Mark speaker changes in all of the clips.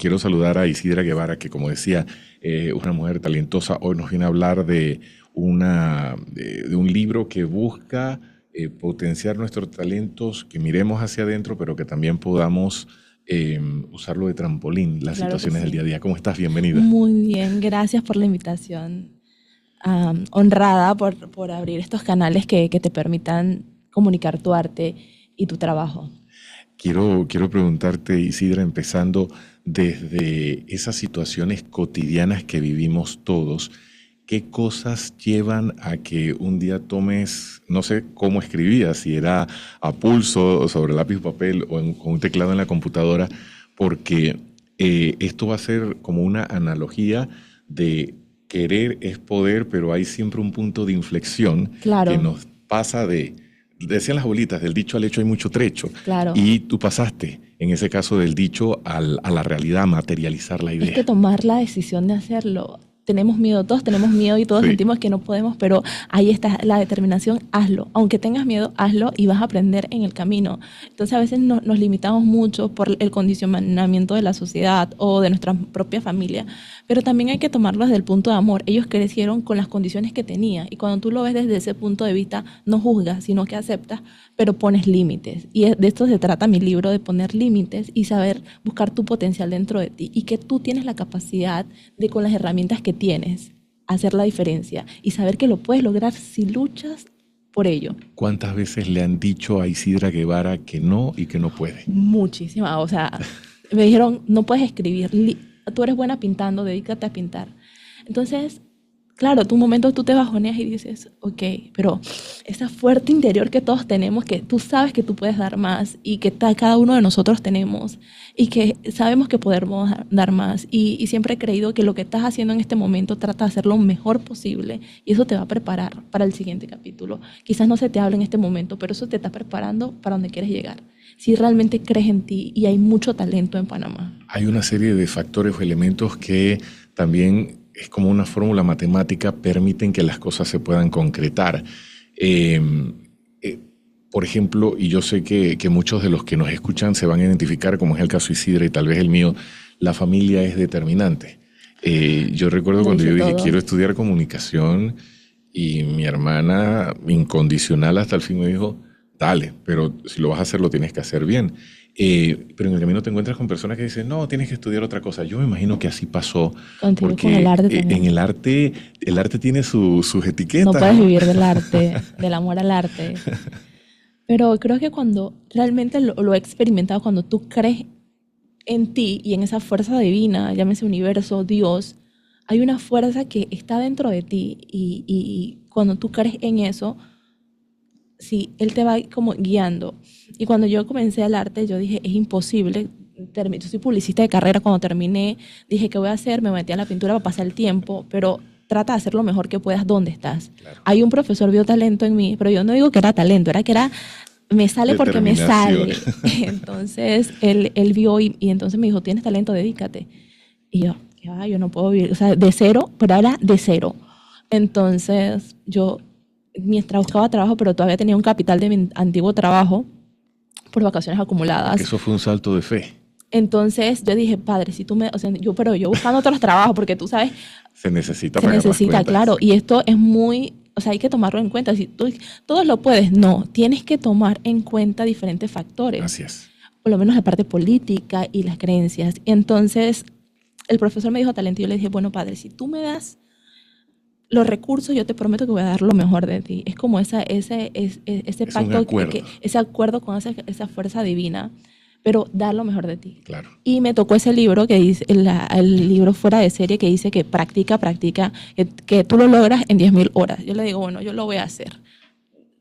Speaker 1: Quiero saludar a Isidra Guevara, que como decía, una mujer talentosa. Hoy nos viene a hablar de un libro que busca potenciar nuestros talentos, que miremos hacia adentro, pero que también podamos usarlo de trampolín, las
Speaker 2: Claro que
Speaker 1: situaciones del
Speaker 2: sí.
Speaker 1: día a día. ¿Cómo estás? Bienvenida.
Speaker 2: Muy bien, gracias por la invitación. Honrada por abrir estos canales que te permitan comunicar tu arte y tu trabajo.
Speaker 1: Quiero preguntarte, Isidra, empezando desde esas situaciones cotidianas que vivimos todos, ¿qué cosas llevan a que un día tomes, no sé cómo escribías, si era a pulso, o sobre lápiz o papel o con un teclado en la computadora? Porque esto va a ser como una analogía de querer es poder, pero hay siempre un punto de inflexión que
Speaker 2: Claro,
Speaker 1: nos pasa decían las abuelitas, del dicho al hecho hay mucho trecho.
Speaker 2: claro.
Speaker 1: Y tú pasaste, en ese caso del dicho, a la realidad, a materializar la
Speaker 2: Es que
Speaker 1: idea.
Speaker 2: tomar la decisión de hacerlo. Tenemos miedo, todos tenemos miedo y todos
Speaker 1: Sí.
Speaker 2: sentimos que no podemos, pero ahí está la determinación, hazlo. Aunque tengas miedo, hazlo y vas a aprender en el camino. Entonces a veces nos limitamos mucho por el condicionamiento de la sociedad o de nuestra propia familia, pero también hay que tomarlo desde el punto de amor. Ellos crecieron con las condiciones que tenían y cuando tú lo ves desde ese punto de vista, no juzgas, sino que aceptas, pero pones límites. Y de esto se trata mi libro, de poner límites y saber buscar tu potencial dentro de ti y que tú tienes la capacidad de, con las herramientas que tienes, hacer la diferencia y saber que lo puedes lograr si luchas por ello.
Speaker 1: ¿Cuántas veces le han dicho a Isidra Guevara que no y que no puede?
Speaker 2: Muchísimas, o sea, me dijeron, no puedes escribir, tú eres buena pintando, dedícate a pintar. Entonces, claro, tú un momento tú te bajoneas y dices, ok, pero esa fuerte interior que todos tenemos, que tú sabes que tú puedes dar más y que cada uno de nosotros tenemos y que sabemos que podemos dar más y siempre he creído que lo que estás haciendo en este momento trata de hacerlo lo mejor posible y eso te va a preparar para el siguiente capítulo. Quizás no se te hable en este momento, pero eso te está preparando para donde quieres llegar. Si realmente crees en ti y hay mucho talento en Panamá.
Speaker 1: Hay una serie de factores o elementos que también es como una fórmula matemática, permiten que las cosas se puedan concretar. Eh, eh, por ejemplo, y yo sé que muchos de los que nos escuchan se van a identificar, como es el caso de Isidra y tal vez el mío, la familia es determinante. Yo recuerdo
Speaker 2: Lo
Speaker 1: cuando
Speaker 2: dice
Speaker 1: yo dije,
Speaker 2: todo.
Speaker 1: quiero estudiar comunicación, y mi hermana, incondicional hasta el fin, me dijo, dale, pero si lo vas a hacer, lo tienes que hacer bien. Pero en el camino te encuentras con personas que dicen, no, tienes que estudiar otra cosa. Yo me imagino que así pasó,
Speaker 2: Contigo con el
Speaker 1: porque
Speaker 2: arte
Speaker 1: en
Speaker 2: también.
Speaker 1: el arte tiene sus
Speaker 2: No
Speaker 1: etiquetas,
Speaker 2: puedes
Speaker 1: ¿no?
Speaker 2: vivir del arte, del amor al arte. Pero creo que cuando realmente lo he experimentado, cuando tú crees en ti y en esa fuerza divina, llámese universo, Dios, hay una fuerza que está dentro de ti y cuando tú crees en eso, sí, Él te va como guiando. Y cuando yo comencé el arte, yo dije, es imposible. Yo soy publicista de carrera, cuando terminé, dije, ¿qué voy a hacer? Me metí a la pintura para pasar el tiempo, pero trata de hacer lo mejor que puedas donde estás.
Speaker 1: Claro.
Speaker 2: Hay un profesor vio talento en mí, pero yo no digo que era talento, era que era, me sale porque me
Speaker 1: Determinación.
Speaker 2: sale. Entonces, él vio y entonces me dijo, tienes talento, dedícate. Y yo, ya, yo no puedo vivir, o sea, de cero, pero era de cero. Entonces, yo, mientras buscaba trabajo, pero todavía tenía un capital de mi antiguo trabajo por vacaciones
Speaker 1: Porque
Speaker 2: acumuladas.
Speaker 1: eso fue un salto de fe.
Speaker 2: Entonces, yo dije, padre, si tú me, o sea, pero yo buscando otros trabajos, porque tú sabes,
Speaker 1: Se necesita
Speaker 2: se
Speaker 1: pagar las
Speaker 2: necesita,
Speaker 1: cuentas.
Speaker 2: claro, y esto es muy, o sea, hay que tomarlo en cuenta. Si tú todos lo puedes, no, tienes que tomar en cuenta diferentes factores,
Speaker 1: Gracias.
Speaker 2: por lo menos la parte política y las creencias. Entonces, el profesor me dijo talento y yo le dije, bueno, padre, si tú me das los recursos, yo te prometo que voy a dar lo mejor de ti. Es como ese
Speaker 1: Es un
Speaker 2: pacto,
Speaker 1: acuerdo.
Speaker 2: ese acuerdo con esa fuerza divina, pero dar lo mejor de ti.
Speaker 1: Claro.
Speaker 2: Y me tocó ese libro que dice, el libro fuera de serie que dice que practica, que tú lo logras en 10.000 horas. Yo le digo, bueno, yo lo voy a hacer.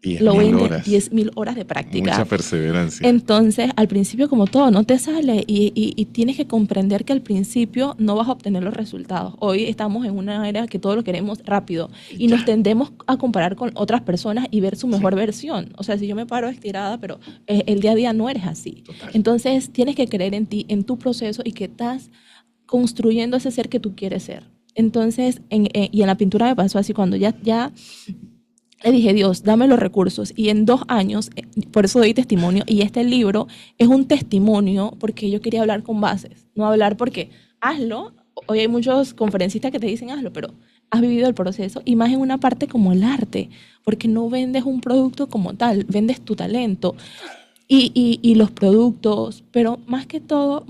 Speaker 1: Diez
Speaker 2: Lo voy a
Speaker 1: mil
Speaker 2: intentar,
Speaker 1: horas.
Speaker 2: 10.000 horas de
Speaker 1: Mucha
Speaker 2: práctica.
Speaker 1: perseverancia.
Speaker 2: Entonces, al principio, como todo, no te sale y tienes que comprender que al principio no vas a obtener los resultados. Hoy estamos en una era que todo lo queremos rápido y nos
Speaker 1: Ya.
Speaker 2: tendemos a comparar con otras personas y ver su
Speaker 1: Sí.
Speaker 2: mejor versión. O sea, si yo me paro estirada, pero el día a día no eres así.
Speaker 1: Total.
Speaker 2: Entonces, tienes que creer en ti, en tu proceso y que estás construyendo ese ser que tú quieres ser. Entonces, y en la pintura me pasó así, cuando ya le dije, Dios, dame los recursos. Y en 2 años, por eso doy testimonio, y este libro es un testimonio porque yo quería hablar con bases. no hablar porque hazlo. Hoy hay muchos conferencistas que te dicen hazlo, pero has vivido el proceso y más en una parte como el arte, porque no vendes un producto como tal, vendes tu talento y los productos, pero más que todo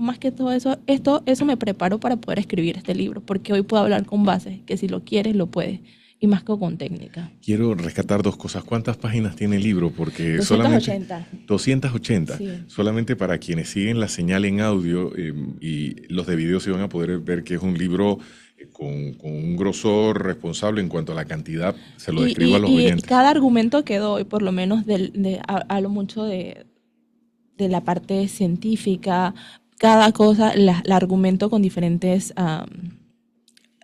Speaker 2: eso, eso me preparó para poder escribir este libro, porque hoy puedo hablar con bases, que si lo quieres, lo puedes, y más que con técnica.
Speaker 1: Quiero rescatar dos cosas. ¿Cuántas páginas tiene el libro? Porque
Speaker 2: 280.
Speaker 1: 280.
Speaker 2: Sí.
Speaker 1: Solamente para quienes siguen la señal en audio y los de video se van a poder ver que es un libro con un grosor responsable en cuanto a la cantidad. Se lo describo a los oyentes.
Speaker 2: Cada argumento que doy, por lo menos hablo mucho de la parte científica, cada cosa la argumento con diferentes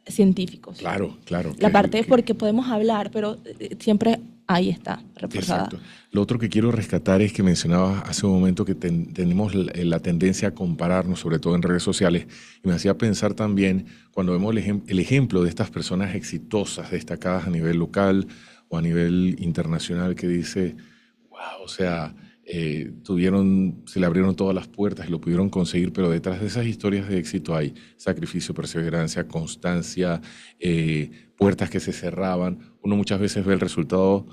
Speaker 2: científicos.
Speaker 1: Claro, claro.
Speaker 2: La parte es porque podemos hablar, pero siempre ahí está, reforzada.
Speaker 1: Exacto. Lo otro que quiero rescatar es que mencionabas hace un momento que tenemos la tendencia a compararnos, sobre todo en redes sociales, y me hacía pensar también cuando vemos el ejemplo de estas personas exitosas, destacadas a nivel local o a nivel internacional, que dice, wow, o sea, se le abrieron todas las puertas y lo pudieron conseguir, pero detrás de esas historias de éxito hay sacrificio, perseverancia, constancia, puertas que se cerraban. Uno muchas veces ve el resultado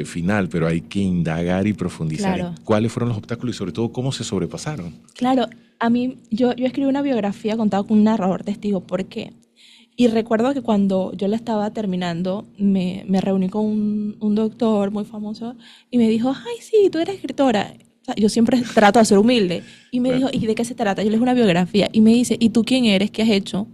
Speaker 1: final, pero hay que indagar y profundizar
Speaker 2: Claro.
Speaker 1: en cuáles fueron los obstáculos y sobre todo cómo se sobrepasaron.
Speaker 2: Claro, a mí, yo escribí una biografía contada con un narrador testigo. ¿Por qué? Y recuerdo que cuando yo la estaba terminando, me reuní con un doctor muy famoso y me dijo, ay, sí, tú eres escritora. O sea, yo siempre trato de ser humilde. Y me dijo, ¿y de qué se trata? Yo le dije una biografía. Y me dice, ¿y tú quién eres? ¿Qué has hecho?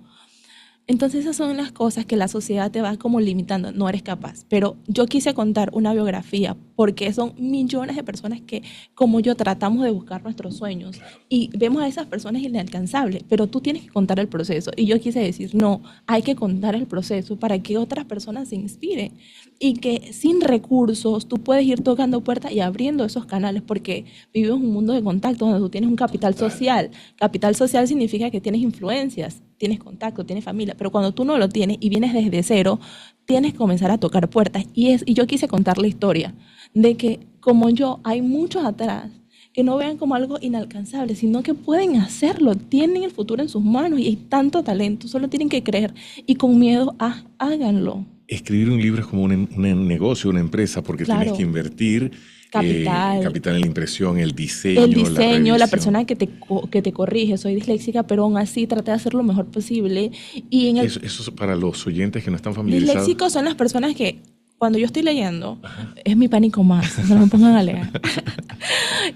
Speaker 2: Entonces esas son las cosas que la sociedad te va como limitando, no eres capaz. Pero yo quise contar una biografía porque son millones de personas que, como yo, tratamos de buscar nuestros sueños y vemos a esas personas inalcanzables, pero tú tienes que contar el proceso. Y yo quise decir, no, hay que contar el proceso para que otras personas se inspiren y que sin recursos tú puedes ir tocando puertas y abriendo esos canales porque vivimos un mundo de contacto donde tú tienes un capital social. Capital social significa que tienes influencias, tienes contacto, tienes familia, pero cuando tú no lo tienes y vienes desde cero, tienes que comenzar a tocar puertas. Y yo quise contar la historia de que, como yo, hay muchos atrás que no vean como algo inalcanzable, sino que pueden hacerlo, tienen el futuro en sus manos y hay tanto talento, solo tienen que creer y con miedo, háganlo.
Speaker 1: Escribir un libro es como un negocio, una empresa, porque
Speaker 2: Claro.
Speaker 1: tienes que invertir capital en la impresión, el diseño,
Speaker 2: la persona que te corrige. Soy disléxica, pero aún así traté de hacer lo mejor posible. Y en
Speaker 1: eso es para los oyentes que no están familiarizados.
Speaker 2: Disléxicos son las personas que cuando yo estoy leyendo, es mi pánico más, no me pongan a leer.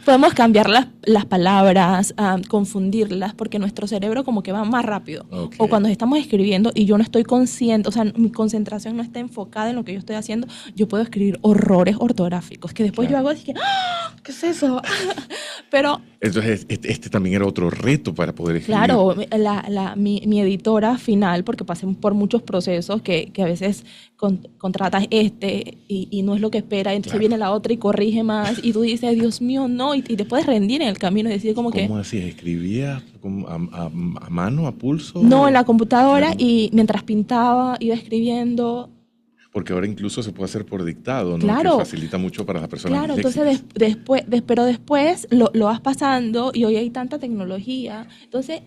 Speaker 2: Podemos cambiar las palabras, confundirlas, porque nuestro cerebro como que va más rápido.
Speaker 1: Okay.
Speaker 2: O cuando estamos escribiendo y yo no estoy consciente, o sea, mi concentración no está enfocada en lo que yo estoy haciendo, yo puedo escribir horrores ortográficos, que después
Speaker 1: claro.
Speaker 2: yo hago así que, ¡ah! ¿Qué es eso? Pero...
Speaker 1: Entonces, este también era otro reto para poder escribir.
Speaker 2: Claro, mi editora final, porque pasé por muchos procesos que a veces contratas y no es lo que espera, entonces
Speaker 1: claro.
Speaker 2: viene la otra y corrige más y tú dices, Dios mío, no, y te puedes rendir en el camino y decir como que...
Speaker 1: ¿Cómo así? ¿Escribía a mano, a pulso?
Speaker 2: No, en la computadora y mientras pintaba, iba escribiendo...
Speaker 1: Porque ahora incluso se puede hacer por dictado, ¿no?
Speaker 2: Claro.
Speaker 1: Que facilita mucho para las personas
Speaker 2: Claro,
Speaker 1: disléxicas.
Speaker 2: entonces pero después lo vas pasando y hoy hay tanta tecnología. Entonces,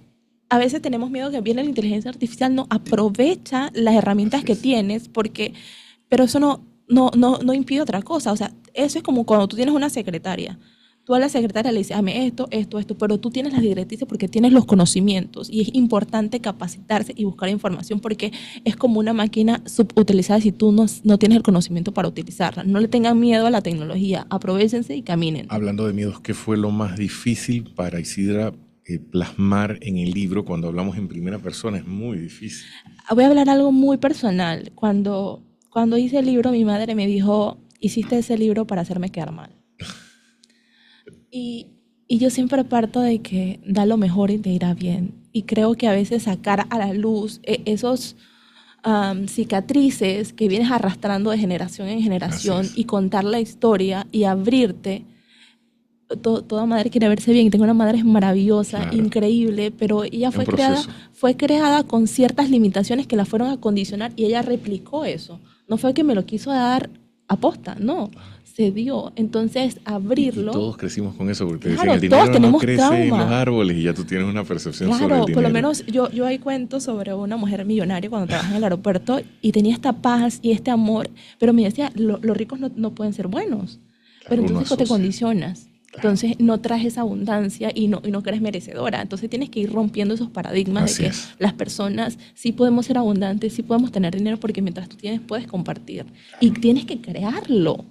Speaker 2: a veces tenemos miedo que viene la inteligencia artificial, no aprovecha las herramientas que tienes, pero eso no impide otra cosa. O sea, eso es como cuando tú tienes una secretaria. Tú a la secretaria le dices, hazme esto, pero tú tienes las directrices porque tienes los conocimientos y es importante capacitarse y buscar información porque es como una máquina subutilizada si tú no tienes el conocimiento para utilizarla. No le tengan miedo a la tecnología, aprovéchense y caminen.
Speaker 1: Hablando de miedos, ¿qué fue lo más difícil para Isidra plasmar en el libro cuando hablamos en primera persona? Es muy difícil.
Speaker 2: Voy a hablar algo muy personal. Cuando hice el libro, mi madre me dijo, hiciste ese libro para hacerme quedar mal. Y yo siempre parto de que da lo mejor y te irá bien. Y creo que a veces sacar a la luz esos cicatrices que vienes arrastrando de generación en generación y contar la historia y abrirte. Toda madre quiere verse bien. Tengo una madre maravillosa, claro, increíble, pero ella fue creada con ciertas limitaciones que la fueron a condicionar y ella replicó eso. No fue que me lo quiso dar aposta, no, se dio. Entonces, abrirlo.
Speaker 1: Y todos crecimos con eso, porque te
Speaker 2: Claro,
Speaker 1: decían, el
Speaker 2: todos
Speaker 1: dinero no
Speaker 2: tenemos
Speaker 1: crece en los
Speaker 2: trauma.
Speaker 1: árboles y ya tú tienes una percepción sobre el
Speaker 2: Claro,
Speaker 1: dinero.
Speaker 2: por lo menos yo hay cuentos sobre una mujer millonaria cuando trabajaba en el aeropuerto y tenía esta paz y este amor, pero me decía, los ricos no pueden ser buenos. Pero
Speaker 1: Claro, uno
Speaker 2: entonces te
Speaker 1: asocia.
Speaker 2: condicionas.
Speaker 1: Claro.
Speaker 2: Entonces no traes esa abundancia y no que eres merecedora. Entonces tienes que ir rompiendo esos paradigmas
Speaker 1: Así
Speaker 2: de que
Speaker 1: es.
Speaker 2: las personas sí podemos ser abundantes, sí podemos tener dinero porque mientras tú tienes puedes compartir. Y tienes que crearlo.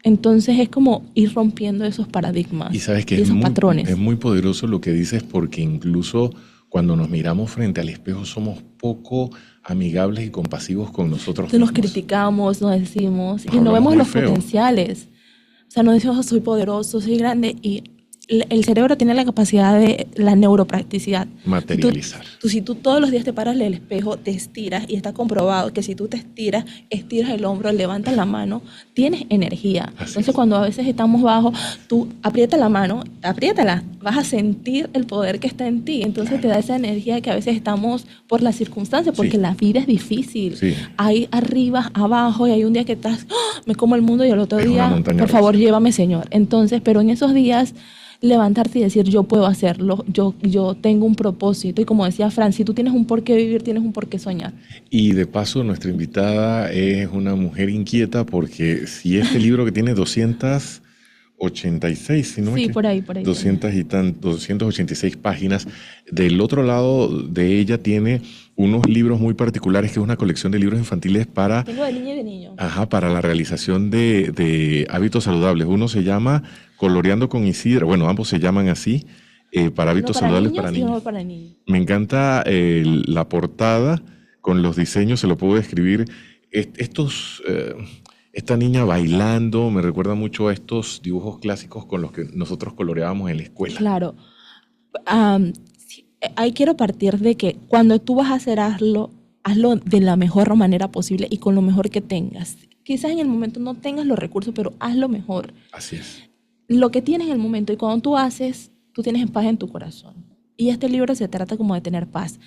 Speaker 2: Entonces es como ir rompiendo esos paradigmas
Speaker 1: Y sabes que
Speaker 2: y esos
Speaker 1: es
Speaker 2: patrones.
Speaker 1: muy poderoso lo que dices, porque incluso cuando nos miramos frente al espejo somos poco amigables y compasivos con nosotros
Speaker 2: Entonces nos
Speaker 1: mismos.
Speaker 2: criticamos, nos decimos
Speaker 1: Nos
Speaker 2: y no
Speaker 1: hablamos
Speaker 2: vemos
Speaker 1: muy
Speaker 2: los
Speaker 1: feo.
Speaker 2: potenciales. O sea, nos decimos, "Oh, soy poderoso, soy grande", y el cerebro tiene la capacidad de la neuropracticidad.
Speaker 1: Materializar.
Speaker 2: Si tú todos los días te paras del espejo, te estiras, y está comprobado que si tú te estiras, estiras el hombro, levantas la mano, tienes energía.
Speaker 1: Así
Speaker 2: Entonces
Speaker 1: es.
Speaker 2: cuando a veces estamos bajos, tú aprieta la mano, apriétala, vas a sentir el poder que está en ti. Entonces
Speaker 1: Claro.
Speaker 2: te da esa energía que a veces estamos por las circunstancias, porque
Speaker 1: Sí.
Speaker 2: la vida es difícil.
Speaker 1: Sí.
Speaker 2: Hay arriba, abajo, y hay un día que estás, ¡ah!, me como el mundo, y el otro
Speaker 1: Es una
Speaker 2: día,
Speaker 1: montaña
Speaker 2: por favor,
Speaker 1: rusa.
Speaker 2: llévame, Señor. Entonces, pero en esos días levantarte y decir, yo puedo hacerlo, yo tengo un propósito. Y como decía Fran, si tú tienes un por qué vivir, tienes un por qué soñar.
Speaker 1: Y de paso, nuestra invitada es una mujer inquieta, porque si este libro que tiene 286, si no me
Speaker 2: Sí,
Speaker 1: equivoco,
Speaker 2: por ahí.
Speaker 1: 286 páginas, del otro lado de ella tiene unos libros muy particulares, que es una colección de libros infantiles para,
Speaker 2: Tengo de niña y de niño.
Speaker 1: para la realización de hábitos saludables. Uno se llama Coloreando con Isidra, bueno, ambos se llaman así, para
Speaker 2: Uno
Speaker 1: hábitos
Speaker 2: para
Speaker 1: saludables
Speaker 2: niños
Speaker 1: para
Speaker 2: y uno
Speaker 1: niños.
Speaker 2: para niños.
Speaker 1: Me encanta la portada con los diseños, se lo puedo describir. Esta niña bailando me recuerda mucho a estos dibujos clásicos con los que nosotros coloreábamos en la escuela.
Speaker 2: Claro. Sí, ahí quiero partir de que cuando tú vas a hacer hazlo de la mejor manera posible y con lo mejor que tengas. Quizás en el momento no tengas los recursos, pero hazlo mejor.
Speaker 1: Así es.
Speaker 2: Lo que tienes en el momento, y cuando tú haces, tú tienes paz en tu corazón. Y este libro se trata como de tener paz.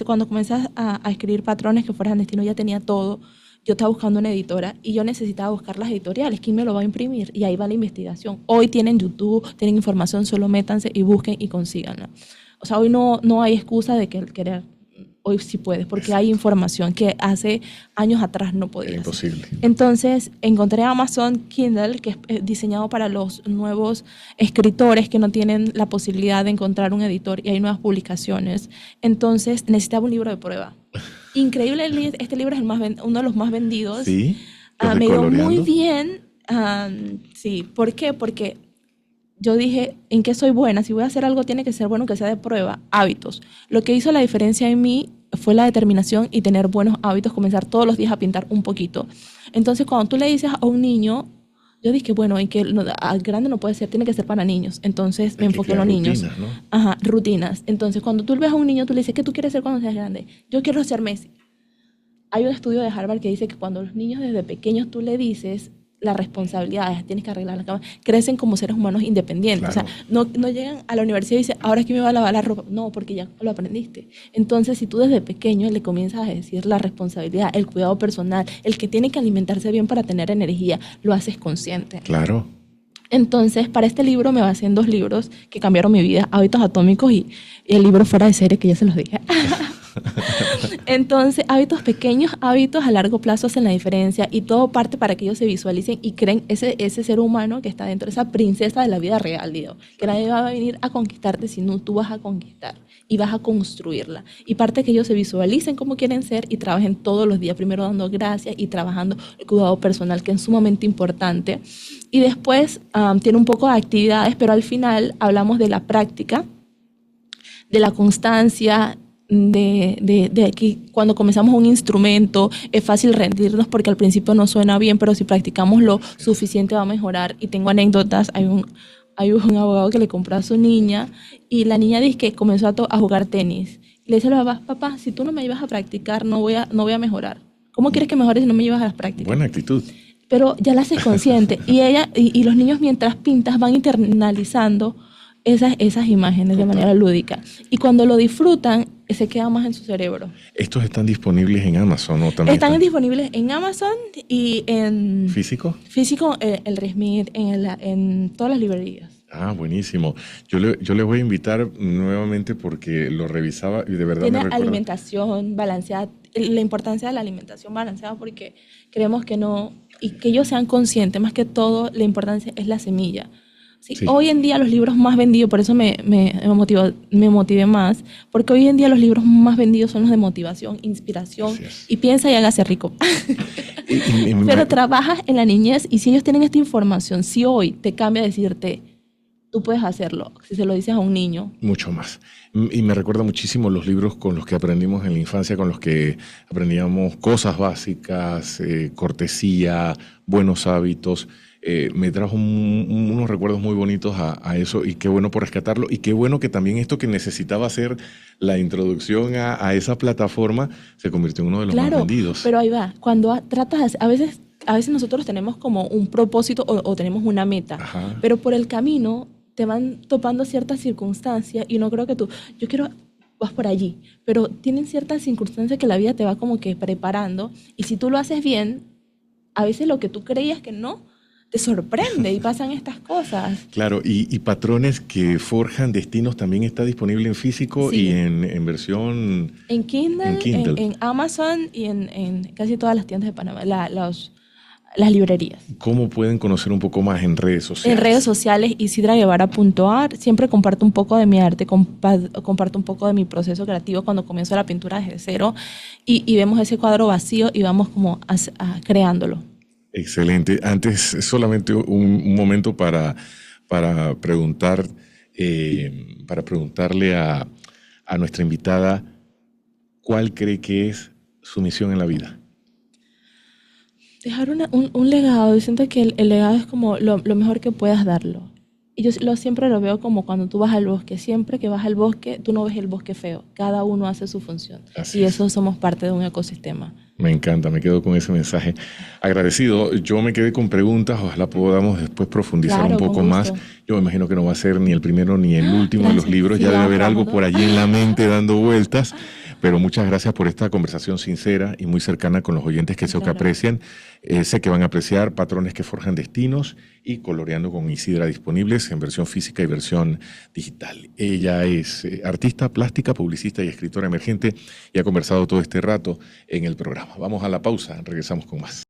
Speaker 2: Cuando comencé a escribir patrones que fueran destino, ya tenía todo. Yo estaba buscando una editora y yo necesitaba buscar las editoriales. ¿Quién me lo va a imprimir? Y ahí va la investigación. Hoy tienen YouTube, tienen información, solo métanse y busquen y consíganla. O sea, hoy no hay excusa de que el querer. Hoy sí puedes, porque
Speaker 1: Exacto.
Speaker 2: hay información que hace años atrás no
Speaker 1: Era
Speaker 2: podías.
Speaker 1: imposible.
Speaker 2: Entonces encontré Amazon Kindle, que es diseñado para los nuevos escritores que no tienen la posibilidad de encontrar un editor, y hay nuevas publicaciones. Entonces necesitaba un libro de prueba. Increíble, este libro es uno de los más vendidos.
Speaker 1: ¿Sí? ¿Los de
Speaker 2: Me dio muy
Speaker 1: coloreando?
Speaker 2: bien. Sí, ¿por qué? Porque yo dije, ¿en qué soy buena? Si voy a hacer algo, tiene que ser bueno, que sea de prueba. Hábitos. Lo que hizo la diferencia en mí fue la determinación y tener buenos hábitos, comenzar todos los días a pintar un poquito. Entonces, cuando tú le dices a un niño, yo dije, bueno, y que al grande no puede ser, tiene que ser para niños. Entonces me
Speaker 1: Hay que
Speaker 2: enfoqué en
Speaker 1: crear
Speaker 2: los niños.
Speaker 1: rutinas, ¿no?
Speaker 2: Ajá, rutinas. Entonces, cuando tú ves a un niño, tú le dices, ¿qué tú quieres ser cuando seas grande? Yo quiero ser Messi. Hay un estudio de Harvard que dice que cuando los niños desde pequeños tú le dices las responsabilidades, tienes que arreglar la cama, crecen como seres humanos independientes.
Speaker 1: Claro.
Speaker 2: O sea, no llegan a la universidad y dicen, ahora es que me va a lavar la ropa. No, porque ya lo aprendiste. Entonces, si tú desde pequeño le comienzas a decir la responsabilidad, el cuidado personal, el que tiene que alimentarse bien para tener energía, lo haces consciente.
Speaker 1: Claro.
Speaker 2: Entonces, para este libro me basé en 2 libros que cambiaron mi vida, Hábitos Atómicos y el libro Fuera de Serie, que ya se los dije. Entonces, hábitos pequeños, hábitos a largo plazo hacen la diferencia, y todo parte para que ellos se visualicen y creen ese ser humano que está dentro, esa princesa de la vida real, digo, que nadie va a venir a conquistarte, sino tú vas a conquistar y vas a construirla. Y parte que ellos se visualicen como quieren ser y trabajen todos los días, primero dando gracias y trabajando el cuidado personal, que es sumamente importante. Y después tiene un poco de actividades, pero al final hablamos de la práctica, de la constancia, de que cuando comenzamos un instrumento es fácil rendirnos porque al principio no suena bien, pero si practicamos lo suficiente va a mejorar. Y tengo anécdotas. Hay un abogado que le compró a su niña y la niña dice que comenzó a jugar tenis. Le dice al papá, si tú no me llevas a practicar, no voy a mejorar. ¿Cómo quieres que mejore si no me llevas a las prácticas?
Speaker 1: Buena actitud.
Speaker 2: Pero ya la haces consciente. Y los niños, mientras pintas, van internalizando esas imágenes de
Speaker 1: Total.
Speaker 2: manera lúdica. Y cuando lo disfrutan, se queda más en su cerebro.
Speaker 1: Estos están disponibles en Amazon, ¿no? También
Speaker 2: Están disponibles en Amazon y en
Speaker 1: ¿Físico?
Speaker 2: físico, el Resmit, en todas las librerías.
Speaker 1: Ah, buenísimo. Yo le voy a invitar nuevamente porque lo revisaba y de verdad me
Speaker 2: Tiene
Speaker 1: recuerda.
Speaker 2: alimentación balanceada, la importancia de la alimentación balanceada porque creemos que no, y que ellos sean conscientes, más que todo la importancia es la semilla. Sí,
Speaker 1: Sí,
Speaker 2: hoy en día los libros más vendidos, por eso me motivé más, porque hoy en día los libros más vendidos son los de motivación, inspiración,
Speaker 1: así es.
Speaker 2: y piensa y hágase rico.
Speaker 1: Y
Speaker 2: Pero trabajas en la niñez y si ellos tienen esta información, si hoy te cambia decirte, tú puedes hacerlo, si se lo dices a un niño.
Speaker 1: mucho más. Y me recuerda muchísimo los libros con los que aprendimos en la infancia, con los que aprendíamos cosas básicas, cortesía, buenos hábitos. Me trajo unos recuerdos muy bonitos a eso y qué bueno por rescatarlo y qué bueno que también esto que necesitaba hacer la introducción a esa plataforma se convirtió en uno de los más
Speaker 2: Claro,
Speaker 1: vendidos.
Speaker 2: pero ahí va, cuando tratas, a veces nosotros tenemos como un propósito o tenemos una meta,
Speaker 1: Ajá.
Speaker 2: pero por el camino te van topando ciertas circunstancias y no creo que yo quiero, vas por allí, pero tienen ciertas circunstancias que la vida te va como que preparando y si tú lo haces bien, a veces lo que tú creías que no, te sorprende y pasan estas cosas.
Speaker 1: Claro, y Patrones que forjan destinos también está disponible en físico y
Speaker 2: Sí.
Speaker 1: en versión
Speaker 2: En Kindle,
Speaker 1: en Kindle.
Speaker 2: en Amazon y en casi todas las tiendas de Panamá, las librerías.
Speaker 1: ¿Cómo pueden conocer un poco más en redes sociales?
Speaker 2: En redes sociales, isidraguevara.ar, siempre comparto un poco de mi arte, comparto un poco de mi proceso creativo cuando comienzo la pintura desde cero y vemos ese cuadro vacío y vamos como creándolo.
Speaker 1: Excelente. Antes, solamente un momento preguntar, para preguntarle a nuestra invitada, ¿cuál cree que es su misión en la vida?
Speaker 2: Dejar un legado, yo siento que el legado es como lo mejor que puedas darlo. Y yo siempre lo veo como cuando tú vas al bosque, siempre que vas al bosque, tú no ves el bosque feo, cada uno hace su función.
Speaker 1: Así
Speaker 2: Y
Speaker 1: es.
Speaker 2: eso somos parte de un ecosistema.
Speaker 1: Me encanta, me quedo con ese mensaje. Agradecido. Yo me quedé con preguntas, ojalá podamos después profundizar
Speaker 2: Claro,
Speaker 1: un poco
Speaker 2: con
Speaker 1: más.
Speaker 2: gusto.
Speaker 1: Yo me imagino que no va a ser ni el primero ni el último de los
Speaker 2: Gracias.
Speaker 1: libros,
Speaker 2: Sí,
Speaker 1: ya debe haber
Speaker 2: vamos,
Speaker 1: algo
Speaker 2: ¿no?
Speaker 1: por allí en la mente dando vueltas, pero muchas gracias por esta conversación sincera y muy cercana con los oyentes que sé que
Speaker 2: Claro.
Speaker 1: aprecian. Sé que van a apreciar Patrones que forjan destinos y Coloreando con Isidra disponibles en versión física y versión digital. Ella es artista plástica, publicista y escritora emergente y ha conversado todo este rato en el programa. Vamos a la pausa, regresamos con más.